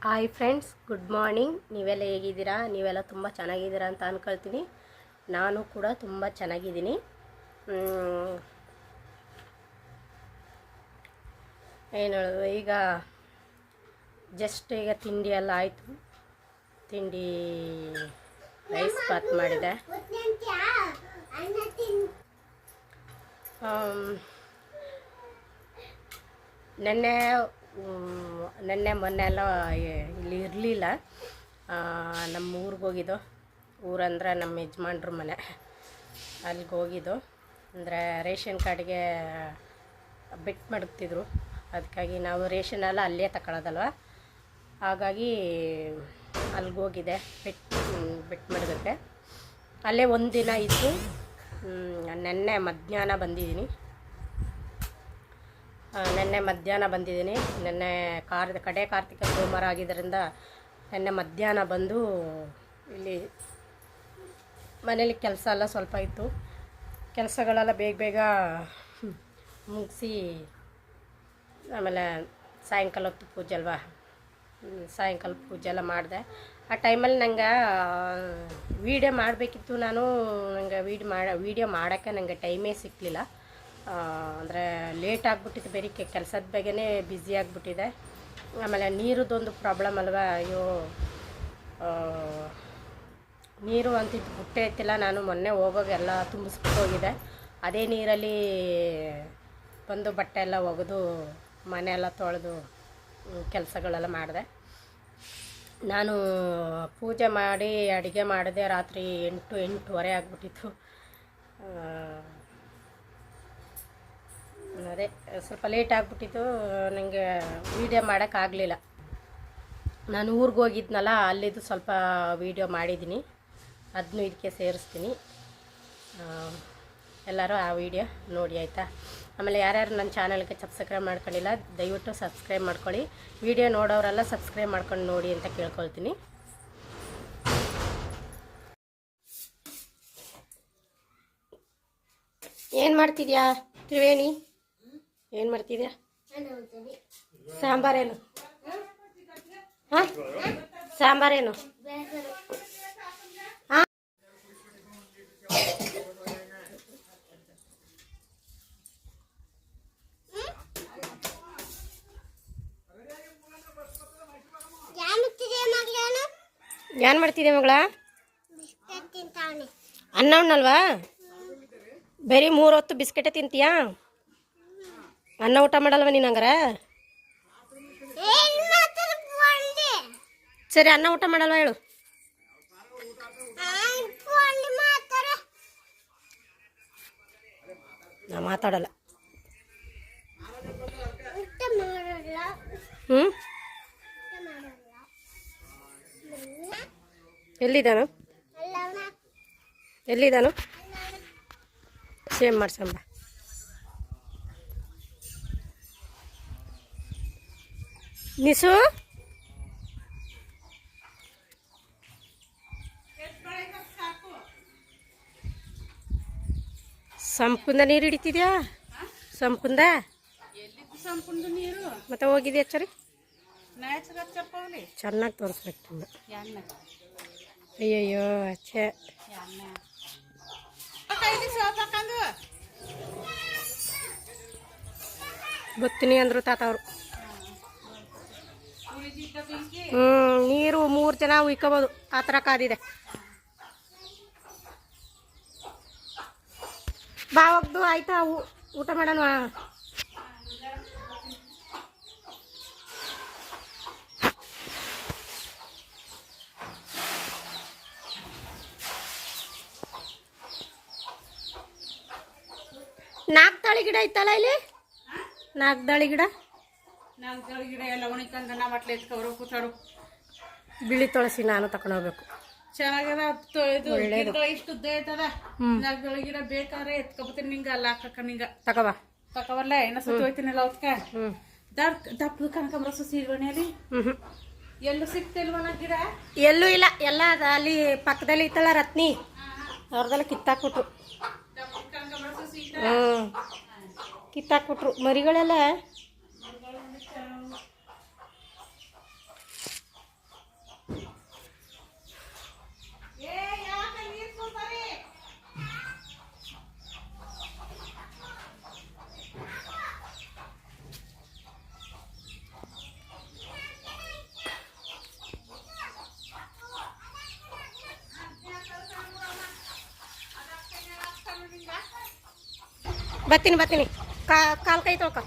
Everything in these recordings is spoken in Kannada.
Hi friends, good morning. ನೀವೆಲ್ಲ ಹೇಗಿದ್ದೀರಾ? ನೀವೆಲ್ಲ ತುಂಬ ಚೆನ್ನಾಗಿದ್ದೀರಾ ಅಂತ ಅಂದ್ಕೊಳ್ತೀನಿ. ನಾನು ಕೂಡ ತುಂಬ ಚೆನ್ನಾಗಿದ್ದೀನಿ. ಏನು ಹೇಳೋದು, ಈಗ ಜಸ್ಟ್ ಈಗ ತಿಂಡಿ ಎಲ್ಲ ಆಯಿತು. ತಿಂಡಿ ರೈಸ್ ಬಾತ್ ಮಾಡಿದೆ. ನೆನ್ನೆ ಮೊನ್ನೆ ಎಲ್ಲ ಇಲ್ಲಿ ಇರಲಿಲ್ಲ. ನಮ್ಮ ಊರಿಗೆ ಹೋಗಿದ್ದು. ಊರಂದ್ರೆ ನಮ್ಮ ಯಜಮಾನ್ರ ಮನೆ, ಅಲ್ಲಿಗೆ ಹೋಗಿದ್ದು. ಅಂದರೆ ರೇಷನ್ ಕಾರ್ಡ್ಗೆ ಬಿಟ್ಟು ಮಡಗ್ತಿದ್ರು. ಅದಕ್ಕಾಗಿ ನಾವು ರೇಷನ್ ಎಲ್ಲ ಅಲ್ಲೇ ತಗೊಳ್ಳೋದಲ್ವ, ಹಾಗಾಗಿ ಅಲ್ಲಿಗೆ ಹೋಗಿದೆ ಬಿಟ್ಟು ಮಡಗಕ್ಕೆ. ಅಲ್ಲೇ ಒಂದು ದಿನ ಇದ್ದು ನೆನ್ನೆ ಮಧ್ಯಾಹ್ನ ಬಂದಿದ್ದೀನಿ. ನೆನ್ನೆ ಕಡೆ ಕಾರ್ತಿಕ ಸೋಮವಾರ ಆಗಿದ್ದರಿಂದ ನೆನ್ನೆ ಮಧ್ಯಾಹ್ನ ಬಂದು ಇಲ್ಲಿ ಮನೇಲಿ ಕೆಲಸ ಎಲ್ಲ ಸ್ವಲ್ಪ ಇತ್ತು. ಕೆಲಸಗಳೆಲ್ಲ ಬೇಗ ಮುಗಿಸಿ ಆಮೇಲೆ ಸಾಯಂಕಾಲ ಹೊತ್ತು ಪೂಜೆ ಅಲ್ವಾ, ಸಾಯಂಕಾಲ ಪೂಜೆ ಎಲ್ಲ ಮಾಡಿದೆ. ಆ ಟೈಮಲ್ಲಿ ನಂಗೆ ವೀಡಿಯೋ ಮಾಡಬೇಕಿತ್ತು. ನಂಗೆ ವೀಡಿಯೋ ಮಾಡೋಕ್ಕೆ ನನಗೆ ಟೈಮೇ ಸಿಕ್ಕಲಿಲ್ಲ. ಅಂದರೆ ಲೇಟ್ ಆಗಿಬಿಟ್ಟಿತ್ತು. ಬೇರೆ ಕೆಲಸದ ಬೇಗನೆ ಬ್ಯುಸಿ ಆಗಿಬಿಟ್ಟಿದೆ. ಆಮೇಲೆ ನೀರದೊಂದು ಪ್ರಾಬ್ಲಮ್ ಅಲ್ವಾ. ಅಯ್ಯೋ, ನೀರು ಅಂತಿದ್ದು ಬುಟ್ಟೆ ಎತ್ತಿಲ್ಲ. ನಾನು ಮೊನ್ನೆ ಹೋಗೋಗೆಲ್ಲ ತುಂಬಿಸ್ಬಿಟ್ಟು ಹೋಗಿದೆ. ಅದೇ ನೀರಲ್ಲಿ ಬಂದು ಬಟ್ಟೆ ಎಲ್ಲ ಒಗೆದು ಮನೆ ಎಲ್ಲ ತೊಳೆದು ಕೆಲಸಗಳೆಲ್ಲ ಮಾಡಿದೆ. ನಾನು ಪೂಜೆ ಮಾಡಿ ಅಡುಗೆ ಮಾಡಿದೆ. ರಾತ್ರಿ 8-8:30 ಆಗಿಬಿಟ್ಟಿತ್ತು. ಅದೇ ಸ್ವಲ್ಪ ಲೇಟ್ ಆಗಿಬಿಟ್ಟಿತ್ತು. ನನಗೆ ವೀಡಿಯೋ ಮಾಡೋಕ್ಕಾಗಲಿಲ್ಲ. ನಾನು ಊರಿಗೆ ಹೋಗಿದ್ನಲ್ಲ, ಅಲ್ಲಿದ್ದು ಸ್ವಲ್ಪ ವೀಡಿಯೋ ಮಾಡಿದ್ದೀನಿ. ಅದನ್ನೂ ಇದಕ್ಕೆ ಸೇರಿಸ್ತೀನಿ. ಎಲ್ಲರೂ ಆ ವಿಡಿಯೋ ನೋಡಿ, ಆಯಿತಾ? ಆಮೇಲೆ ಯಾರ್ಯಾರು ನನ್ನ ಚಾನಲ್ಗೆ ಸಬ್ಸ್ಕ್ರೈಬ್ ಮಾಡ್ಕೊಂಡಿಲ್ಲ, ದಯವಿಟ್ಟು ಸಬ್ಸ್ಕ್ರೈಬ್ ಮಾಡ್ಕೊಳ್ಳಿ. ವಿಡಿಯೋ ನೋಡೋರೆಲ್ಲ ಸಬ್ಸ್ಕ್ರೈಬ್ ಮಾಡ್ಕೊಂಡು ನೋಡಿ ಅಂತ ಕೇಳ್ಕೊಳ್ತೀನಿ. ಏನು ಮಾಡ್ತಿದ್ಯಾ ತ್ರಿವೇಣಿ? ಏನು ಮಾಡ್ತಿದ್ಯಾ? ಸಾಂಬಾರೇನು? ಹಾಂ, ಸಾಂಬಾರೇನು? ಹಾಂ, ಏನು ಮಾಡ್ತಿದ್ದೆ ಮಗಳ? ಅನ್ನ ಉಣ್ಣಲ್ವಾ? ಬರೀ 3 ಹೊತ್ತು ಬಿಸ್ಕೆಟೇ ತಿಂತೀಯಾ? ಅನ್ನ ಊಟ ಮಾಡಲ್ವ ನೀನು? ಹಂಗಾರೆ ಸರಿ, ಅನ್ನ ಊಟ ಮಾಡಲ್ವ ಹೇಳು? ನಾ ಮಾತಾಡಲ್ಲ. ಹ್ಞೂ, ಎಲ್ಲಿದ್ದಾನು? ಸೇಮ್ ಮಾಡ್ಸಂಬ. ನಿಸು, ಸಂಪುಂದ ನೀರು ಹಿಡಿತಿದ್ಯಾ? ಸಂಪುಂದ ನೀರು ಮತ್ತೆ ಹೋಗಿದ್ಯಾ? ಸರಿ, ಚೆನ್ನಾಗಿ ತೋರಿಸ್ಬೇಕು. ಅಯ್ಯಯ್ಯೋ, ಛೇ, ಬತ್ತೀನಿ ಅಂದರು ತಾತ ಅವರು. ನೀರು 3 ಜನ ಉಯ್ಕೋಬೋದು, ಆ ಥರ ಕಾದಿದೆ. ಬಾ ಹೋಗ್ದು, ಆಯ್ತಾ? ಊಟ ಮಾಡೋಣ. ನಾಲ್ಕು ಗಿಡ ಇತ್ತಲ್ಲ ಇಲ್ಲಿ? 4 ಗಿಡ ಎಲ್ಲ ಉಣಿಕಂದ ನಾವು ಅಟ್ಲೆ ಎತ್ಕೊವ್ರು ಕೂತಾಡು. ಬಿಳಿ ತುಳಸಿ ನಾನು ತಗೊಂಡೋಗ್ಬೇಕು. ಚೆನ್ನಾಗದ ಇಷ್ಟು ಉದ್ದ ಐತದ. 4 ಗಿಡ ಬೇಕಾದ್ರೆ ಎತ್ಕೊಬತ್ತೀನಿ. ನಿಂಗೆ ಅಲ್ಲ ಹಾಕಕ್ಕ ನಿಂಗ ತಗೋವಲ್ಲ. ಏನ ಸುತ್ತ ಹೋಯ್ತೀನಲ್ಲ ಅವತ್ಕ ದಪ್ಪದ ಕನಕಾಂಬರ ಸೀರ್ವಣಿಯಲ್ಲಿ ಎಲ್ಲೂ ಸಿಕ್ತಿಲ್ವನ ಗಿಡ? ಎಲ್ಲೂ ಇಲ್ಲ. ಎಲ್ಲ ಅಲ್ಲಿ ಪಕ್ಕದಲ್ಲಿ ಇತ್ತಲ್ಲ ರತ್ನಿ, ಅವ್ರದೆಲ್ಲ ಕಿತ್ತಾಕ್ಬಿಟ್ರು. ಕಿತ್ತಾಕ್ಬಿಟ್ರು ಮರಿಗಳೆಲ್ಲ. ಬರ್ತೀನಿ ಕಾಲು ಕೈ ತೊಳ್ಕೊ.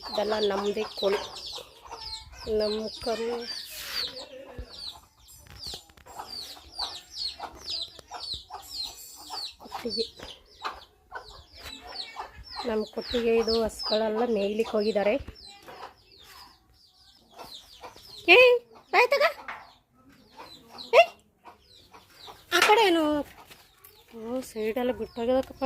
ಇದೆಲ್ಲ ನಮ್ಮದೇ ಕೋಳಿ, ನಮ್ಮ ಕರು. ಕೊಟ್ಟಿಗೆ, ನಮ್ಮ ಕೊಟ್ಟಿಗೆ ಇದು ಹಸುಗಳೆಲ್ಲ ಮೇಯ್ಲಿಕ್ಕೆ ಹೋಗಿದ್ದಾರೆ. ಆಯ್ತಾಗ ಆ ಕಡೆ ಏನು ಸೈಡೆಲ್ಲ ಬಿಟ್ಟೋಗ್ಯದಕ್ಕಪ್ಪ.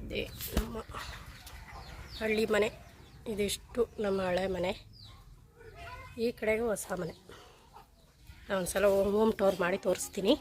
ಇದೇ ನಮ್ಮ ಹಳ್ಳಿ ಮನೆ, ಇದಿಷ್ಟು ನಮ್ಮ ಹಳೆ ಮನೆ. ಈ ಕಡೆಗೂ ಹೊಸ ಮನೆ. ನಾನು ಒಂದು ಸಲ ಹೋಮ್ ಟೂರ್ ಮಾಡಿ ತೋರಿಸ್ತೀನಿ.